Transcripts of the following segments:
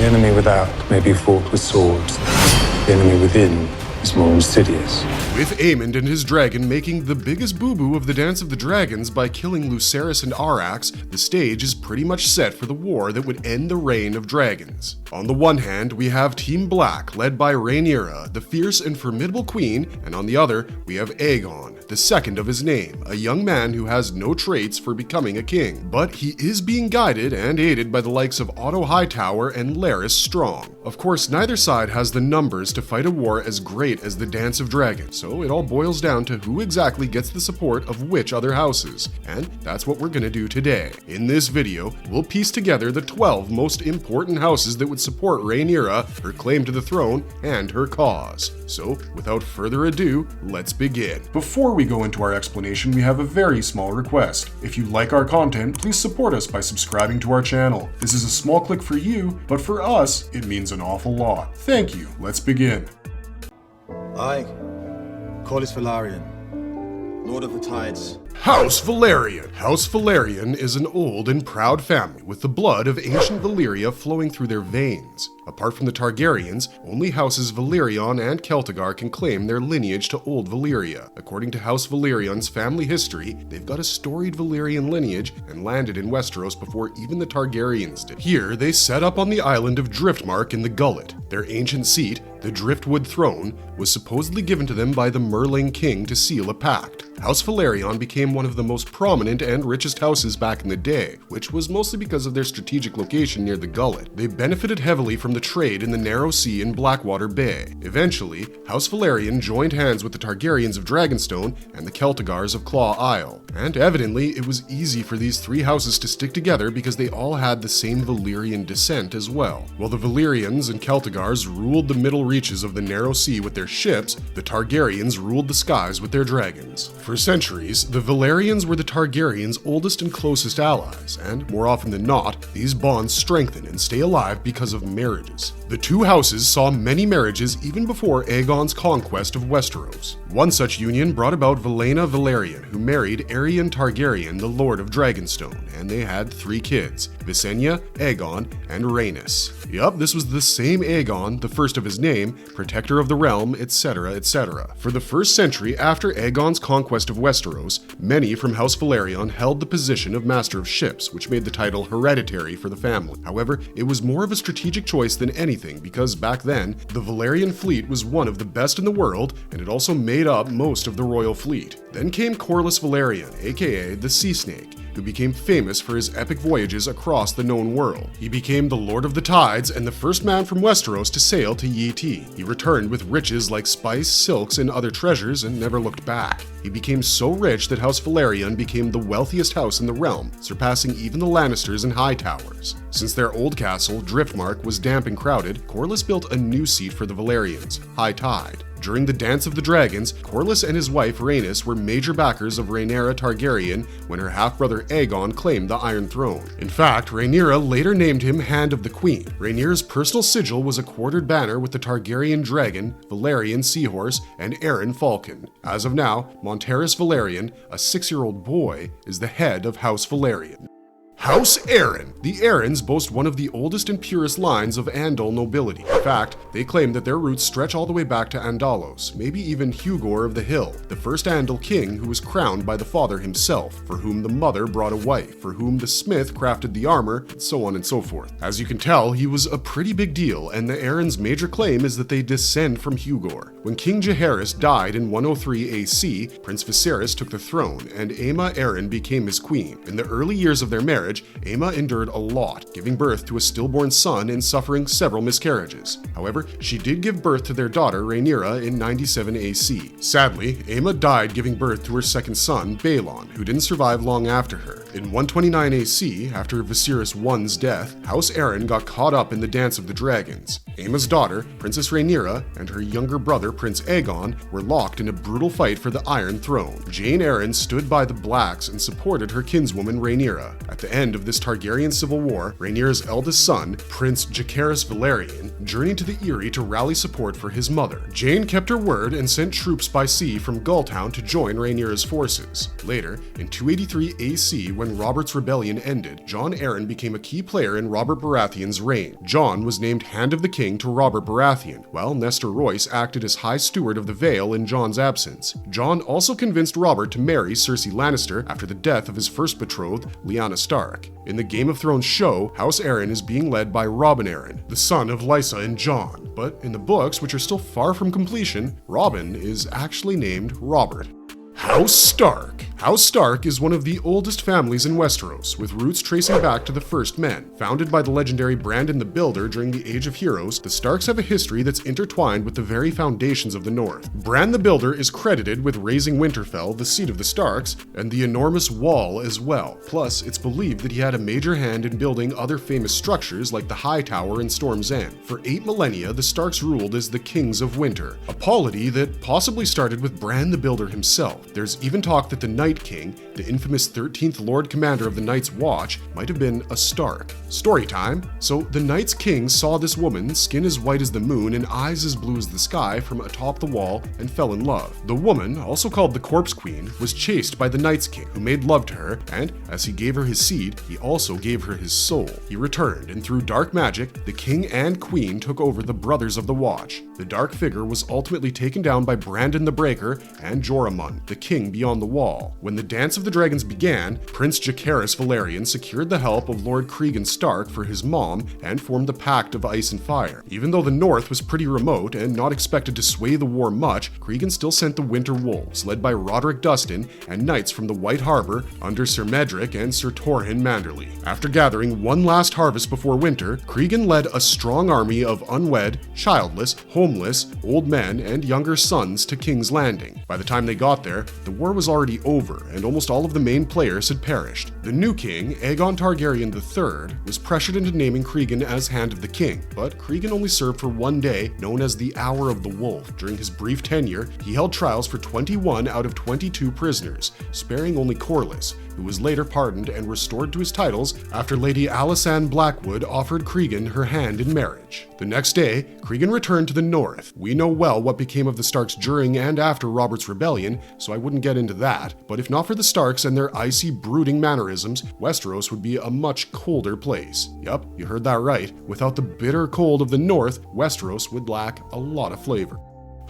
The enemy without may be fought with swords. The enemy within is more insidious. With Aemond and his dragon making the biggest boo-boo of the Dance of the Dragons by killing Lucerys and Arrax, the stage is pretty much set for the war that would end the reign of dragons. On the one hand, we have Team Black, led by Rhaenyra, the fierce and formidable queen, and on the other, we have Aegon, the second of his name, a young man who has no traits for becoming a king. But he is being guided and aided by the likes of Otto Hightower and Larys Strong. Of course, neither side has the numbers to fight a war as great as the Dance of Dragons, so it all boils down to who exactly gets the support of which other houses, and that's what we're gonna do today. In this video, we'll piece together the 12 most important houses that would support Rhaenyra, her claim to the throne, and her cause. So, without further ado, let's begin. Before we go into our explanation, we have a very small request. If you like our content, please support us by subscribing to our channel. This is a small click for you, but for us, it means an awful lot. Thank you. Let's begin. I, House Velaryon, Lord of the Tides. House Velaryon. House Velaryon is an old and proud family with the blood of ancient Valyria flowing through their veins. Apart from the Targaryens, only houses Velaryon and Celtigar can claim their lineage to Old Valyria. According to House Velaryon's family history, they've got a storied Valyrian lineage and landed in Westeros before even the Targaryens did. Here, they set up on the island of Driftmark in the Gullet. Their ancient seat, the Driftwood Throne, was supposedly given to them by the Merling King to seal a pact. House Velaryon became one of the most prominent and richest houses back in the day, which was mostly because of their strategic location near the Gullet. They benefited heavily from the trade in the Narrow Sea and Blackwater Bay. Eventually, House Velaryon joined hands with the Targaryens of Dragonstone and the Celtigars of Claw Isle. And evidently, it was easy for these three houses to stick together because they all had the same Valyrian descent as well. While the Valyrians and Celtigars ruled the middle reaches of the Narrow Sea with their ships, the Targaryens ruled the skies with their dragons. For centuries, the Velaryons were the Targaryens' oldest and closest allies, and more often than not, these bonds strengthen and stay alive because of marriages. The two houses saw many marriages even before Aegon's conquest of Westeros. One such union brought about Valena Velaryon, who married Aerion Targaryen, the Lord of Dragonstone, and they had 3 kids, Visenya, Aegon, and Rhaenys. Yup, this was the same Aegon, the first of his name, protector of the realm, etc., etc. For the first century after Aegon's conquest of Westeros, many from House Velaryon held the position of Master of Ships, which made the title hereditary for the family. However, it was more of a strategic choice than anything, because back then, the Velaryon fleet was one of the best in the world, and it also made up most of the royal fleet. Then came Corlys Velaryon, aka the Sea Snake, who became famous for his epic voyages across the known world. He became the Lord of the Tides and the first man from Westeros to sail to Yi Ti. He returned with riches like spice, silks, and other treasures and never looked back. He became so rich that House Velaryon became the wealthiest house in the realm, surpassing even the Lannisters and Hightowers. Since their old castle, Driftmark, was damp and crowded, Corlys built a new seat for the Velaryons, High Tide. During the Dance of the Dragons, Corlys and his wife Rhaenys were major backers of Rhaenyra Targaryen when her half-brother Aegon claimed the Iron Throne. In fact, Rhaenyra later named him Hand of the Queen. Rhaenyra's personal sigil was a quartered banner with the Targaryen dragon, Velaryon seahorse, and Arryn falcon. As of now, Monterys Velaryon, a 6-year-old boy, is the head of House Velaryon. House Arryn. The Arryns boast one of the oldest and purest lines of Andal nobility. In fact, they claim that their roots stretch all the way back to Andalos, maybe even Hugor of the Hill, the first Andal king who was crowned by the father himself, for whom the mother brought a wife, for whom the smith crafted the armor, and so on and so forth. As you can tell, he was a pretty big deal, and the Arryns' major claim is that they descend from Hugor. When King Jaehaerys died in 103 AC, Prince Viserys took the throne, and Aemma Arryn became his queen. In the early years of their marriage, Aemma endured a lot, giving birth to a stillborn son and suffering several miscarriages. However, she did give birth to their daughter Rhaenyra in 97 AC. Sadly, Aemma died giving birth to her second son, Balon, who didn't survive long after her. In 129 AC, after Viserys I's death, House Arryn got caught up in the Dance of the Dragons. Aemma's daughter, Princess Rhaenyra, and her younger brother, Prince Aegon, were locked in a brutal fight for the Iron Throne. Jane Arryn stood by the Blacks and supported her kinswoman Rhaenyra. At the end of this Targaryen civil war, Rhaenyra's eldest son, Prince Jaehaerys Velaryon, journeyed to the Eyrie to rally support for his mother. Jane kept her word and sent troops by sea from Gulltown to join Rhaenyra's forces. Later, in 283 AC, when Robert's rebellion ended, Jon Arryn became a key player in Robert Baratheon's reign. Jon was named Hand of the King to Robert Baratheon, while Nestor Royce acted as High Steward of the Vale in Jon's absence. Jon also convinced Robert to marry Cersei Lannister after the death of his first betrothed, Lyanna Stark. In the Game of Thrones show, House Arryn is being led by Robin Arryn, the son of Lysa and Jon, but in the books, which are still far from completion, Robin is actually named Robert. House Stark. House Stark is one of the oldest families in Westeros, with roots tracing back to the First Men. Founded by the legendary Brandon the Builder during the Age of Heroes, the Starks have a history that's intertwined with the very foundations of the North. Bran the Builder is credited with raising Winterfell, the seat of the Starks, and the enormous Wall as well. Plus, it's believed that he had a major hand in building other famous structures like the High Tower and Storm's End. For 8 millennia, the Starks ruled as the Kings of Winter, a polity that possibly started with Bran the Builder himself. There's even talk that the Night King, the infamous 13th Lord Commander of the Night's Watch, might have been a Stark. Story time. So the Night's King saw this woman, skin as white as the moon and eyes as blue as the sky, from atop the wall and fell in love. The woman, also called the Corpse Queen, was chased by the Night's King, who made love to her, and as he gave her his seed, he also gave her his soul. He returned, and through dark magic, the King and Queen took over the Brothers of the Watch. The dark figure was ultimately taken down by Brandon the Breaker and Joramun, the king beyond the wall. When the Dance of the Dragons began, Prince Jacaerys Velaryon secured the help of Lord Cregan Stark for his mom and formed the Pact of Ice and Fire. Even though the North was pretty remote and not expected to sway the war much, Cregan still sent the Winter Wolves, led by Roderick Dustin, and knights from the White Harbor under Sir Medric and Sir Torhin Manderly. After gathering one last harvest before winter, Cregan led a strong army of unwed, childless, homeless, old men, and younger sons to King's Landing. By the time they got there, the war was already over, and almost all of the main players had perished. The new king, Aegon Targaryen III, was pressured into naming Cregan as Hand of the King, but Cregan only served for one day, known as the Hour of the Wolf. During his brief tenure, he held trials for 21 out of 22 prisoners, sparing only Corlys, who was later pardoned and restored to his titles after Lady Alysanne Blackwood offered Cregan her hand in marriage. The next day, Cregan returned to the north. We know well what became of the Starks during and after Robert's rebellion, so I wouldn't get into that, but if not for the Starks and their icy, brooding mannerisms, Westeros would be a much colder place. Yup, you heard that right. Without the bitter cold of the north, Westeros would lack a lot of flavor.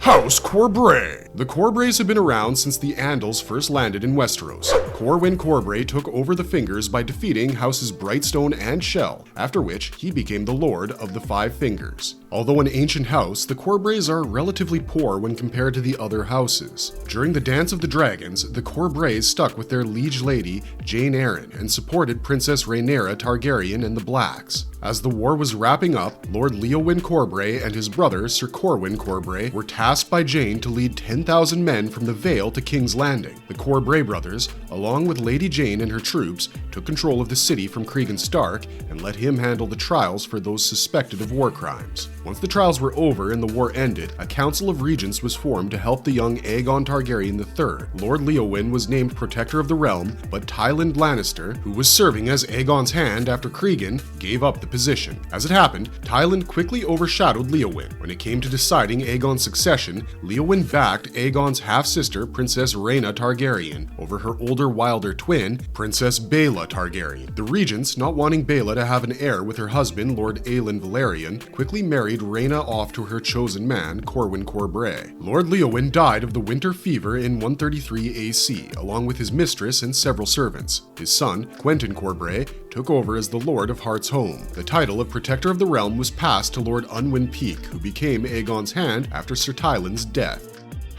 House Corbray. The Corbrays have been around since the Andals first landed in Westeros. Corwin Corbray took over the Fingers by defeating Houses Brightstone and Shell, after which he became the Lord of the Five Fingers. Although an ancient house, the Corbrays are relatively poor when compared to the other houses. During the Dance of the Dragons, the Corbrays stuck with their liege lady, Jane Arryn, and supported Princess Rhaenyra Targaryen and the Blacks. As the war was wrapping up, Lord Leowyn Corbray and his brother, Sir Corwin Corbray, were tasked by Jane to lead 10,000 men from the Vale to King's Landing. The Corbray brothers, along with Lady Jane and her troops, took control of the city from Cregan Stark and let him handle the trials for those suspected of war crimes. Once the trials were over and the war ended, a council of regents was formed to help the young Aegon Targaryen III. Lord Leowyn was named Protector of the Realm, but Tywin Lannister, who was serving as Aegon's hand after Cregan, gave up the position. As it happened, Tywin quickly overshadowed Leowyn. When it came to deciding Aegon's succession, Leowyn backed Aegon's half-sister, Princess Rhaena Targaryen, over her older, wilder twin, Princess Baela Targaryen. The regents, not wanting Baela to have an heir with her husband, Lord Aelin Velaryon, quickly married Rhaena off to her chosen man, Corwin Corbray. Lord Leowyn died of the winter fever in 133 AC, along with his mistress and several servants. His son, Quentyn Corbray, took over as the Lord of Heart's Home. The title of Protector of the Realm was passed to Lord Unwin Peake, who became Aegon's hand after Sir Tywin's death.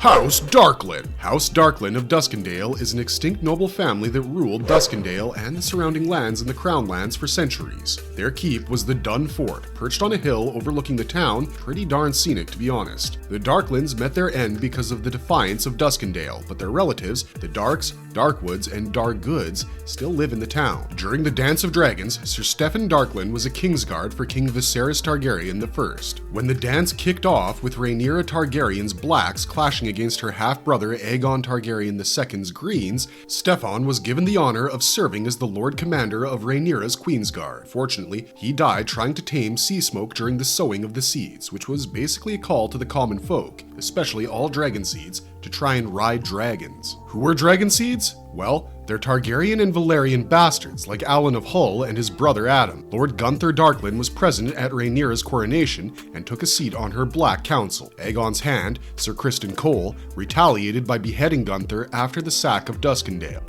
House Darklyn. House Darklyn of Duskendale is an extinct noble family that ruled Duskendale and the surrounding lands in the Crown Lands for centuries. Their keep was the Dun Fort, perched on a hill overlooking the town, pretty darn scenic to be honest. The Darklyns met their end because of the defiance of Duskendale, but their relatives, the Darks, Darkwoods, and Dargoods, still live in the town. During the Dance of Dragons, Sir Steffan Darklyn was a Kingsguard for King Viserys Targaryen I. When the dance kicked off with Rhaenyra Targaryen's Blacks clashing against her half-brother Aegon Targaryen II's Greens, Steffan was given the honor of serving as the Lord Commander of Rhaenyra's Queensguard. Fortunately, he died trying to tame sea smoke during the sowing of the seeds, which was basically a call to the common folk. especially all dragon seeds, to try and ride dragons. Who were dragon seeds? Well, they're Targaryen and Velaryon bastards like Alan of Hull and his brother Adam. Lord Gunther Darklyn was present at Rhaenyra's coronation and took a seat on her Black Council. Aegon's hand, Sir Criston Cole, retaliated by beheading Gunther after the sack of Duskendale.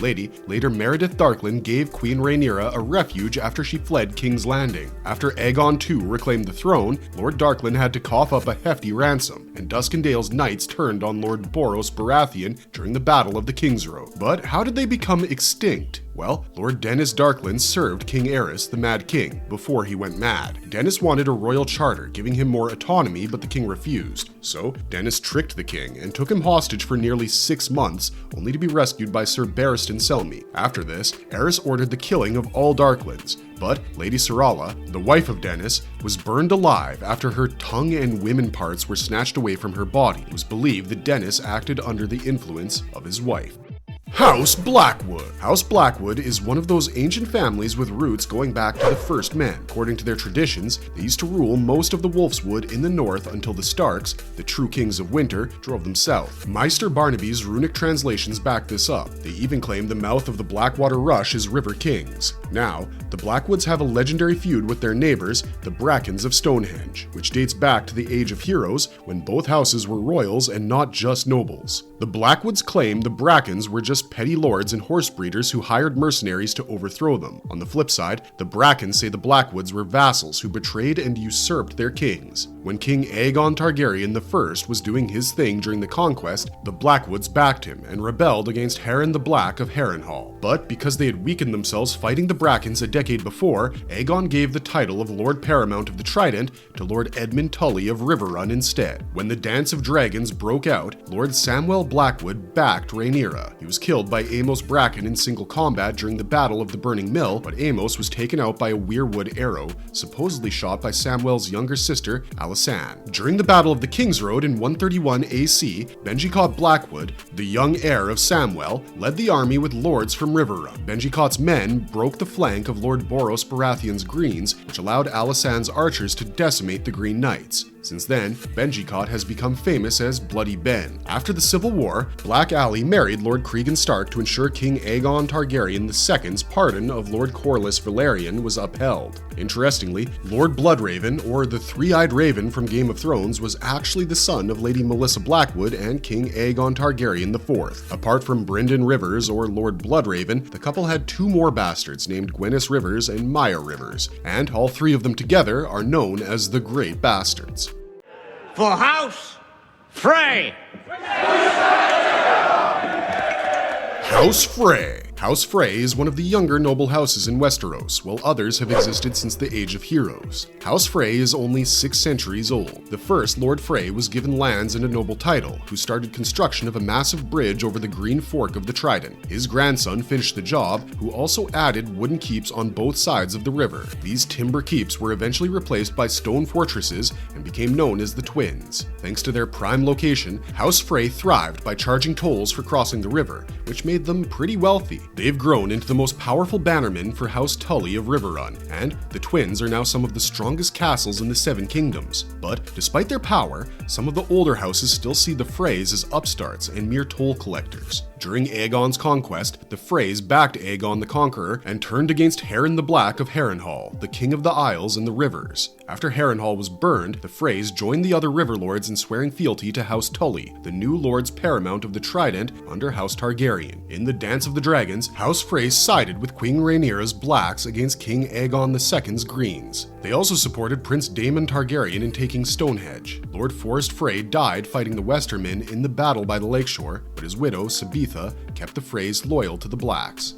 Later Meredith Darklyn gave Queen Rhaenyra a refuge after she fled King's Landing. After Aegon II reclaimed the throne, Lord Darklyn had to cough up a hefty ransom, and Duskendale's knights turned on Lord Boros Baratheon during the Battle of the King's Road. But how did they become extinct? Well, Lord Dennis Darklyn served King Aerys, the Mad King, before he went mad. Dennis wanted a royal charter, giving him more autonomy, but the king refused. So, Dennis tricked the king and took him hostage for nearly 6 months, only to be rescued by Sir Barristan Selmy. After this, Aerys ordered the killing of all Darklyns, but Lady Sarala, the wife of Dennis, was burned alive after her tongue and women parts were snatched away from her body. It was believed that Dennis acted under the influence of his wife. House Blackwood. House Blackwood is one of those ancient families with roots going back to the first men. According to their traditions, they used to rule most of the Wolfswood in the north until the Starks, the true kings of winter, drove them south. Meister Barnaby's runic translations back this up. They even claim the mouth of the Blackwater Rush is River Kings. Now, the Blackwoods have a legendary feud with their neighbors, the Brackens of Stonehenge, which dates back to the Age of Heroes when both houses were royals and not just nobles. The Blackwoods claim the Brackens were just petty lords and horse breeders who hired mercenaries to overthrow them. On the flip side, the Brackens say the Blackwoods were vassals who betrayed and usurped their kings. When King Aegon Targaryen I was doing his thing during the conquest, the Blackwoods backed him and rebelled against Harren the Black of Harrenhal. But because they had weakened themselves fighting the Brackens a decade before, Aegon gave the title of Lord Paramount of the Trident to Lord Edmund Tully of Riverrun instead. When the Dance of Dragons broke out, Lord Samwell Blackwood backed Rhaenyra. He was killed by Amos Bracken in single combat during the Battle of the Burning Mill, but Amos was taken out by a weirwood arrow, supposedly shot by Samwell's younger sister, Alysanne. During the Battle of the King's Road in 131 AC, Benjicot Blackwood, the young heir of Samwell, led the army with lords from Riverrun. Benjicot's men broke the flank of Lord Boros Baratheon's Greens, which allowed Alysanne's archers to decimate the Green Knights. Since then, Benjicot has become famous as Bloody Ben. After the Civil War, Black Aly married Lord Cregan Stark to ensure King Aegon Targaryen II's pardon of Lord Corlys Velaryon was upheld. Interestingly, Lord Bloodraven, or the Three-Eyed Raven from Game of Thrones, was actually the son of Lady Melissa Blackwood and King Aegon Targaryen IV. Apart from Brynden Rivers or Lord Bloodraven, the couple had 2 more bastards named Gwyneth Rivers and Maya Rivers, and all 3 of them together are known as the Great Bastards. For House Frey! House Frey. House Frey is one of the younger noble houses in Westeros, while others have existed since the Age of Heroes. House Frey is only 6 centuries old. The first Lord Frey was given lands and a noble title, who started construction of a massive bridge over the Green Fork of the Trident. His grandson finished the job, who also added wooden keeps on both sides of the river. These timber keeps were eventually replaced by stone fortresses and became known as the Twins. Thanks to their prime location, House Frey thrived by charging tolls for crossing the river, which made them pretty wealthy. They've grown into the most powerful bannermen for House Tully of Riverrun, and the Twins are now some of the strongest castles in the Seven Kingdoms. But despite their power, some of the older houses still see the Freys as upstarts and mere toll collectors. During Aegon's conquest, the Freys backed Aegon the Conqueror and turned against Harren the Black of Harrenhal, the king of the Isles and the Rivers. After Harrenhal was burned, the Freys joined the other river lords in swearing fealty to House Tully, the new lords paramount of the Trident under House Targaryen. In the Dance of the Dragons, House Frey sided with Queen Rhaenyra's Blacks against King Aegon II's Greens. They also supported Prince Daemon Targaryen in taking Stonehenge. Lord Forrest Frey died fighting the Westermen in the battle by the lakeshore, but his widow, Sabitha, kept the Freys loyal to the Blacks.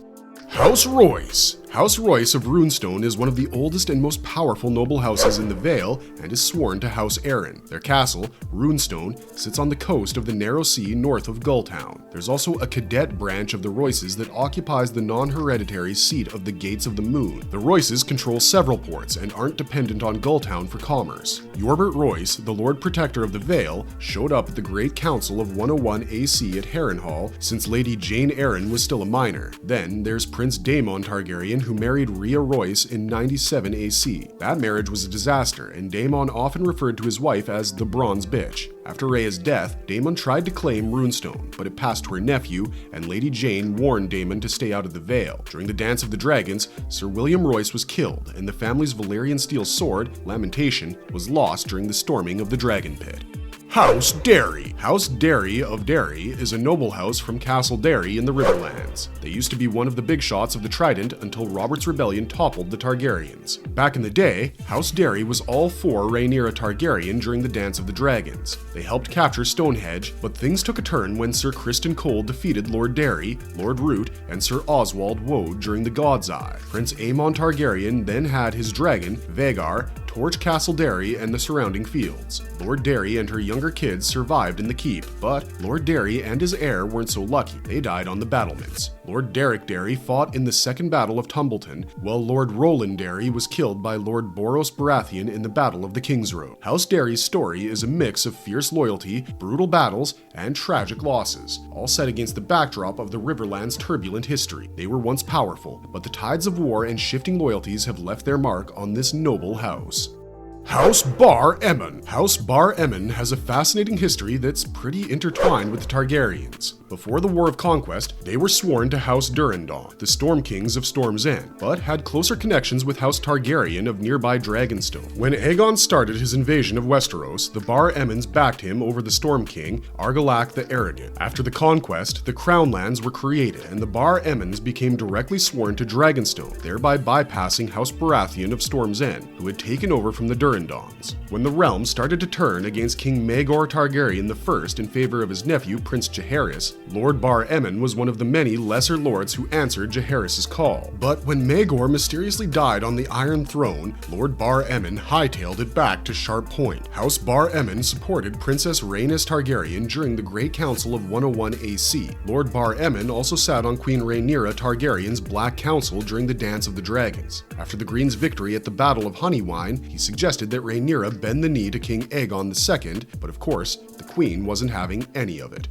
House Royce. House Royce of Runestone is one of the oldest and most powerful noble houses in the Vale and is sworn to House Arryn. Their castle, Runestone, sits on the coast of the narrow sea north of Gulltown. There's also a cadet branch of the Royces that occupies the non-hereditary seat of the Gates of the Moon. The Royces control several ports and aren't dependent on Gulltown for commerce. Yorbert Royce, the Lord Protector of the Vale, showed up at the Great Council of 101 AC at Harrenhal since Lady Jane Arryn was still a minor. Then there's Prince Daemon Targaryen, who married Rhea Royce in 97 AC. That marriage was a disaster, and Daemon often referred to his wife as the bronze bitch. After Rhea's death, Daemon tried to claim Runestone, but it passed to her nephew, and Lady Jane warned Daemon to stay out of the Vale. During the Dance of the Dragons, Sir William Royce was killed, and the family's Valyrian steel sword, Lamentation, was lost during the storming of the Dragon Pit. House Derry. House Derry of Derry is a noble house from Castle Derry in the Riverlands. They used to be one of the big shots of the Trident until Robert's rebellion toppled the Targaryens. Back in the day, House Derry was all for Rhaenyra Targaryen during the Dance of the Dragons. They helped capture Stonehenge, but things took a turn when Sir Criston Cole defeated Lord Derry, Lord Root, and Sir Oswald Woad during the God's Eye. Prince Aemon Targaryen then had his dragon, Vhagar, torch Castle Derry and the surrounding fields. Lord Derry and her younger kids survived in the keep, but Lord Derry and his heir weren't so lucky. They died on the battlements. Lord Derek Derry fought in the Second Battle of Tumbleton, while Lord Roland Derry was killed by Lord Boros Baratheon in the Battle of the King's Road. House Derry's story is a mix of fierce loyalty, brutal battles, and tragic losses, all set against the backdrop of the Riverlands' turbulent history. They were once powerful, but the tides of war and shifting loyalties have left their mark on this noble house. House Bar Emmon. House Bar Emmon has a fascinating history that's pretty intertwined with the Targaryens. Before the War of Conquest, they were sworn to House Durrandon, the Storm Kings of Storm's End, but had closer connections with House Targaryen of nearby Dragonstone. When Aegon started his invasion of Westeros, the Bar Emmons backed him over the Storm King, Argilac the Arrogant. After the conquest, the Crown Lands were created, and the Bar Emmons became directly sworn to Dragonstone, thereby bypassing House Baratheon of Storm's End, who had taken over from the Durrandons. When the realm started to turn against King Maegor Targaryen I in favor of his nephew Prince Jaehaerys, Lord Bar Emmon was one of the many lesser lords who answered Jaehaerys' call. But when Maegor mysteriously died on the Iron Throne, Lord Bar Emmon hightailed it back to Sharp Point. House Bar Emmon supported Princess Rhaenys Targaryen during the Great Council of 101 AC. Lord Bar Emmon also sat on Queen Rhaenyra Targaryen's Black Council during the Dance of the Dragons. After the Green's victory at the Battle of Honeywine, he suggested that Rhaenyra bend the knee to King Aegon II, but of course, the Queen wasn't having any of it.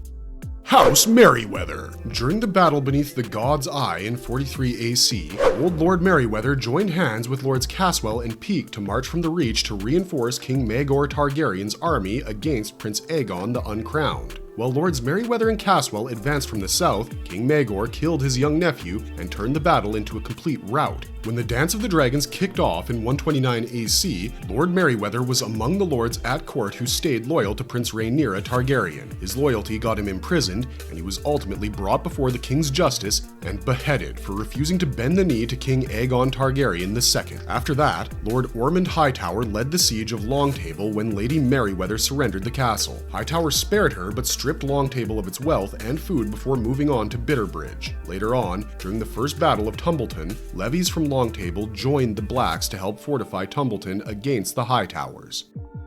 House Merryweather. During the battle beneath the God's Eye in 43 AC, Old Lord Merryweather joined hands with Lords Caswell and Peake to march from the Reach to reinforce King Maegor Targaryen's army against Prince Aegon the Uncrowned. While Lords Merryweather and Caswell advanced from the south, King Maegor killed his young nephew and turned the battle into a complete rout. When the Dance of the Dragons kicked off in 129 AC, Lord Merryweather was among the lords at court who stayed loyal to Prince Rhaenyra Targaryen. His loyalty got him imprisoned, and he was ultimately brought before the King's Justice and beheaded for refusing to bend the knee to King Aegon Targaryen II. After that, Lord Ormond Hightower led the siege of Longtable when Lady Merryweather surrendered the castle. Hightower spared her, but stripped Longtable of its wealth and food before moving on to Bitterbridge. Later on, during the First Battle of Tumbleton, levies from Longtable joined the Blacks to help fortify Tumbleton against the Hightowers.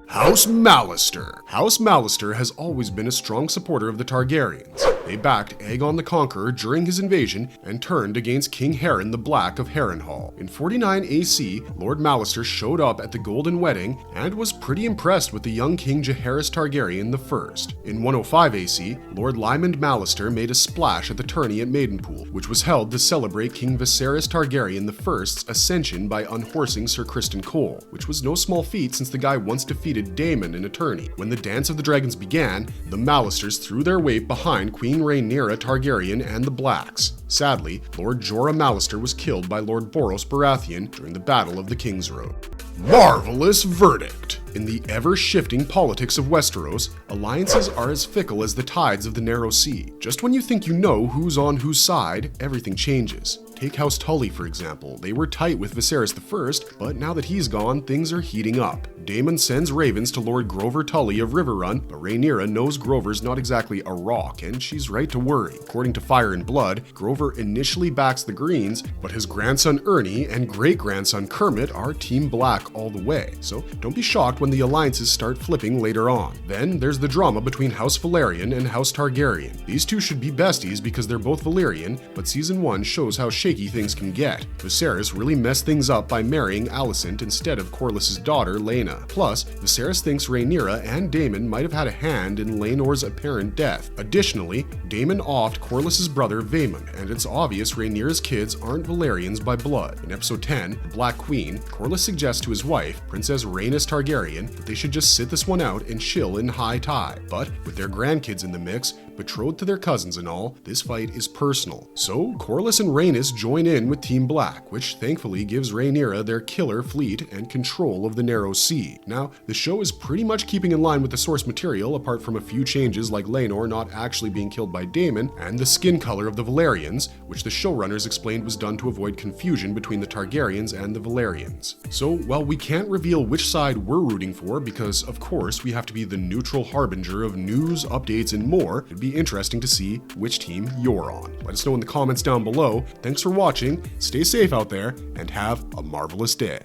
House Mallister. House Mallister has always been a strong supporter of the Targaryens. They backed Aegon the Conqueror during his invasion and turned against King Harren the Black of Harrenhal. In 49 AC, Lord Mallister showed up at the Golden Wedding and was pretty impressed with the young King Jaehaerys Targaryen I. In 105 AC, Lord Lymond Mallister made a splash at the tourney at Maidenpool, which was held to celebrate King Viserys Targaryen I's ascension by unhorsing Sir Criston Cole, which was no small feat since the guy once defeated Daemon in a tourney. When the Dance of the Dragons began, the Mallisters threw their weight behind Queen Rhaenyra Targaryen and the Blacks. Sadly, Lord Jorah Mallister was killed by Lord Boros Baratheon during the Battle of the King's Road. Marvelous verdict. In the ever-shifting politics of Westeros, alliances are as fickle as the tides of the Narrow Sea. Just when you think you know who's on whose side, everything changes. Take House Tully, for example. They were tight with Viserys I, but now that he's gone, things are heating up. Daemon sends ravens to Lord Grover Tully of Riverrun, but Rhaenyra knows Grover's not exactly a rock, and she's right to worry. According to Fire and Blood, Grover initially backs the Greens, but his grandson Ernie and great-grandson Kermit are Team Black all the way, so don't be shocked when the alliances start flipping later on. Then there's the drama between House Velaryon and House Targaryen. These two should be besties because they're both Valyrian, but Season 1 shows how shady shaky things can get. Viserys really messed things up by marrying Alicent instead of Corlys' daughter, Laena. Plus, Viserys thinks Rhaenyra and Daemon might have had a hand in Laenor's apparent death. Additionally, Daemon offed Corlys' brother Vaemon, and it's obvious Rhaenyra's kids aren't Velaryons by blood. In episode 10, The Black Queen, Corlys suggests to his wife, Princess Rhaenys Targaryen, that they should just sit this one out and chill in high tide. But with their grandkids in the mix, betrothed to their cousins and all, this fight is personal. So Corlys and Rhaenys join in with Team Black, which thankfully gives Rhaenyra their killer fleet and control of the Narrow Sea. Now, the show is pretty much keeping in line with the source material, apart from a few changes like Laenor not actually being killed by Daemon, and the skin color of the Velaryons, which the showrunners explained was done to avoid confusion between the Targaryens and the Velaryons. So while we can't reveal which side we're rooting for, because of course we have to be the neutral harbinger of news, updates, and more, it'd be interesting to see which team you're on. Let us know in the comments down below. Thanks for watching, stay safe out there, and have a marvelous day.